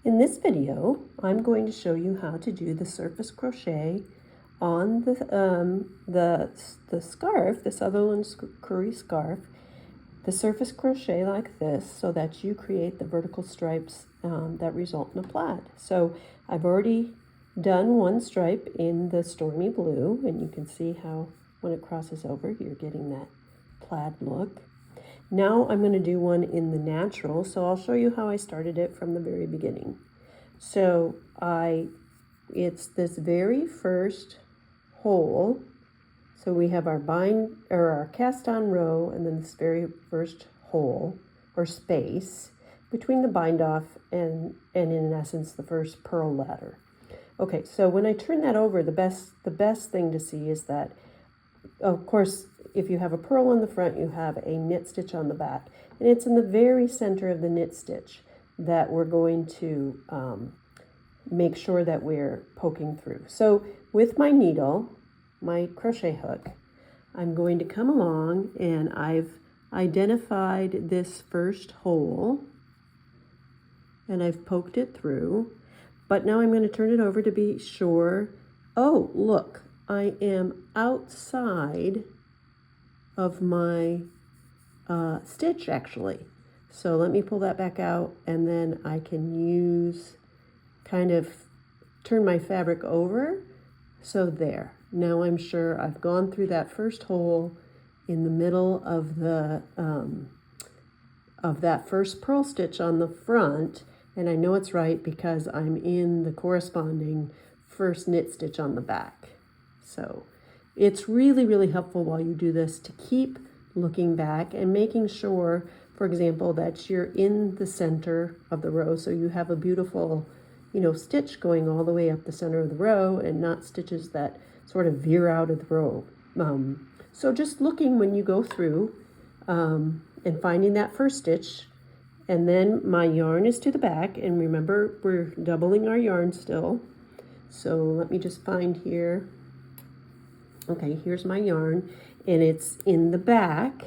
In this video, I'm going to show you how to do the surface crochet on the scarf, the Sutherland coorie scarf, the surface crochet like this so that you create the vertical stripes that result in a plaid. So I've already done one stripe in the stormy blue, and you can see how when it crosses over, you're getting that plaid look. Now I'm going to do one in the natural, so I'll show you how I started it from the very beginning. So it's this very first hole. So we have our cast on row, and then this very first hole or space between the bind off and in essence the first purl ladder. Okay, so when I turn that over, the best thing to see is that, of course, if you have a purl on the front, you have a knit stitch on the back, and it's in the very center of the knit stitch that we're going to make sure that we're poking through. So with my needle, my crochet hook, I'm going to come along, and I've identified this first hole and I've poked it through, but now I'm going to turn it over to be sure. Oh, look, I am outside of my stitch actually. So let me pull that back out, and then I can use kind of turn my fabric over. So there, now I'm sure I've gone through that first hole in the middle of the of that first purl stitch on the front, and I know it's right because I'm in the corresponding first knit stitch on the back. So it's really, really helpful while you do this to keep looking back and making sure, for example, that you're in the center of the row, so you have a beautiful, stitch going all the way up the center of the row and not stitches that sort of veer out of the row. So just looking when you go through and finding that first stitch, and then my yarn is to the back, and remember we're doubling our yarn still. So let me just find here. Okay, here's my yarn, and it's in the back.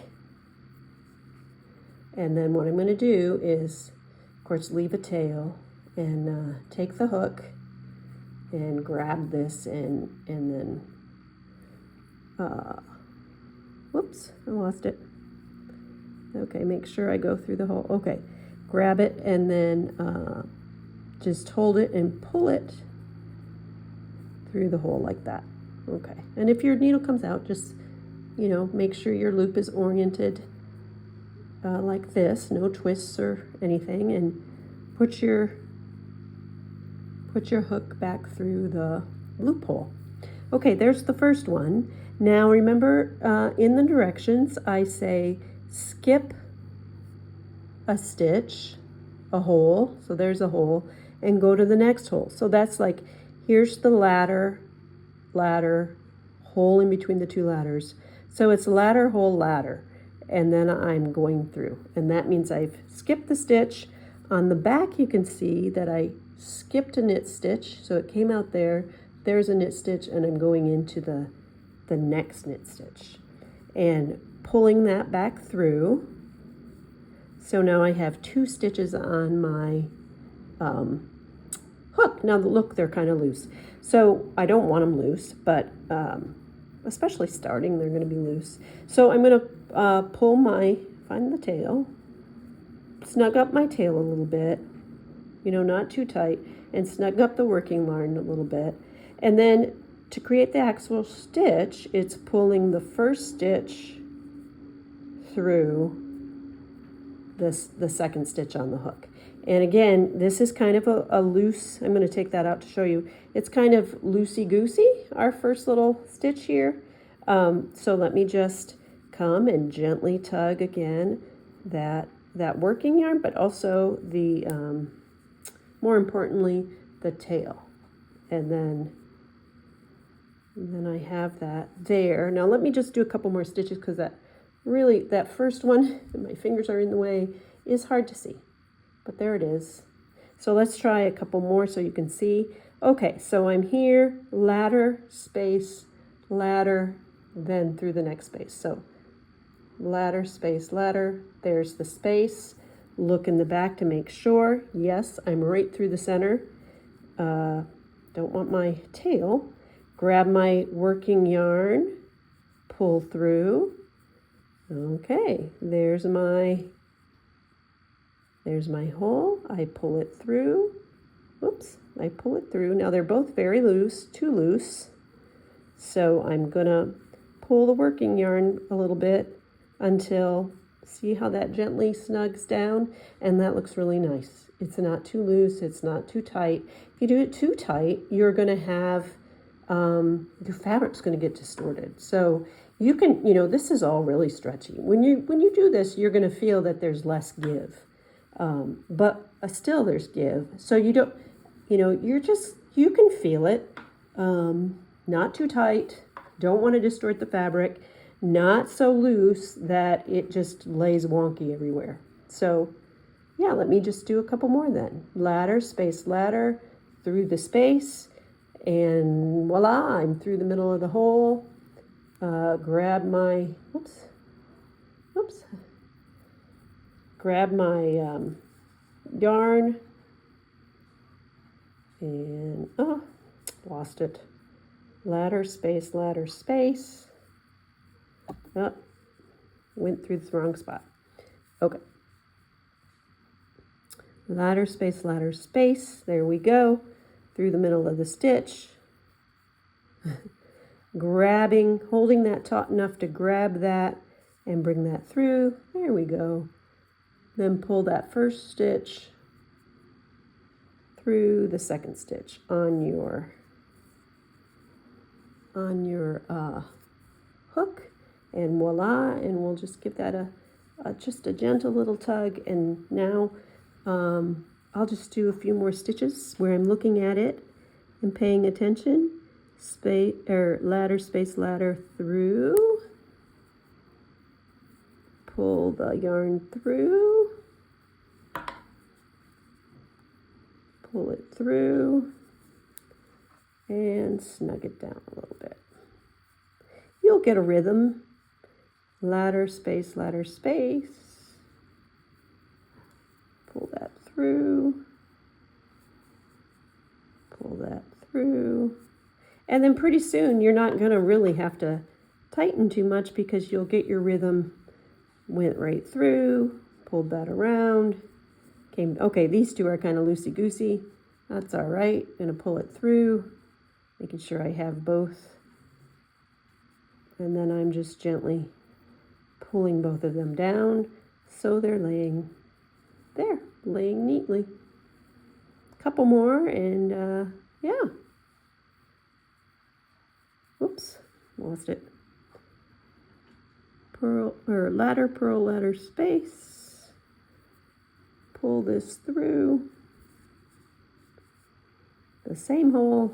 And then what I'm going to do is, of course, leave a tail and take the hook and grab this and then, whoops, I lost it. Okay, make sure I go through the hole. Okay, grab it and then just hold it and pull it through the hole like that. Okay, and if your needle comes out, just, make sure your loop is oriented like this, no twists or anything, and put your hook back through the loophole. Okay, there's the first one. Now remember, in the directions, I say skip a stitch, a hole, so there's a hole, and go to the next hole. So that's like, here's the ladder, hole in between the two ladders. So it's ladder, hole, ladder, and then I'm going through. And that means I've skipped the stitch. On the back, you can see that I skipped a knit stitch. So it came out there, there's a knit stitch, and I'm going into the next knit stitch and pulling that back through. So now I have 2 stitches on my hook. Now look, they're kind of loose. So I don't want them loose, but especially starting, they're going to be loose. So I'm going to find the tail, snug up my tail a little bit, not too tight, and snug up the working yarn a little bit. And then to create the actual stitch, it's pulling the first stitch through the second stitch on the hook. And again, this is kind of a loose, I'm going to take that out to show you. It's kind of loosey-goosey, our first little stitch here. So let me just come and gently tug again that working yarn, but also the, more importantly, the tail. And then I have that there. Now let me just do a couple more stitches, because that first one, and my fingers are in the way, is hard to see. But there it is. So let's try a couple more so you can see. Okay, so I'm here, ladder, space, ladder, then through the next space. So ladder, space, ladder, there's the space. look in the back to make sure. Yes, I'm right through the center. Don't want my tail. Grab my working yarn, pull through. Okay, there's my hole. I pull it through. Oops, I pull it through. Now they're both very loose, too loose. So I'm gonna pull the working yarn a little bit until, see how that gently snugs down? And that looks really nice. It's not too loose, it's not too tight. If you do it too tight, you're gonna have, your fabric's gonna get distorted. So you can, this is all really stretchy. When you do this, you're gonna feel that there's less give. But still there's give. So you don't, you can feel it. Not too tight, don't want to distort the fabric, not so loose that it just lays wonky everywhere. So yeah, let me just do a couple more then. Ladder, space, ladder, through the space, and voila, I'm through the middle of the hole. Grab my, grab my yarn, and lost it. Ladder, space, ladder, space. Oh, went through the wrong spot. Okay. Ladder, space, ladder, space. There we go. Through the middle of the stitch. Grabbing, holding that taut enough to grab that and bring that through. There we go. Then pull that first stitch through the second stitch on your hook, and voila, and we'll just give that just a gentle little tug. And now I'll just do a few more stitches where I'm looking at it and paying attention. Space or ladder, space, ladder, through, pull the yarn through, pull it through, and snug it down a little bit. You'll get a rhythm. Ladder, space, pull that through, pull that through. And then pretty soon you're not going to really have to tighten too much because you'll get your rhythm. Went right through, pulled that around, came, okay, these two are kind of loosey-goosey. That's all right. Going to pull it through, making sure I have both. And then I'm just gently pulling both of them down so they're laying there, laying neatly. A couple more, and yeah. Oops, lost it. Purl or ladder, purl, ladder, space. Pull this through. The same hole.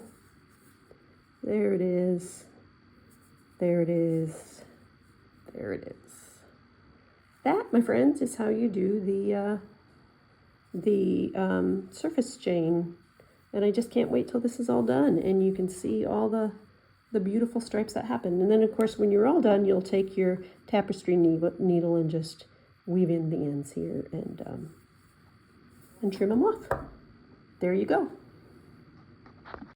There it is. There it is. There it is. That, my friends, is how you do the surface chain. And I just can't wait till this is all done and you can see all the beautiful stripes that happen. And then of course when you're all done, you'll take your tapestry needle and just weave in the ends here and trim them off. There you go.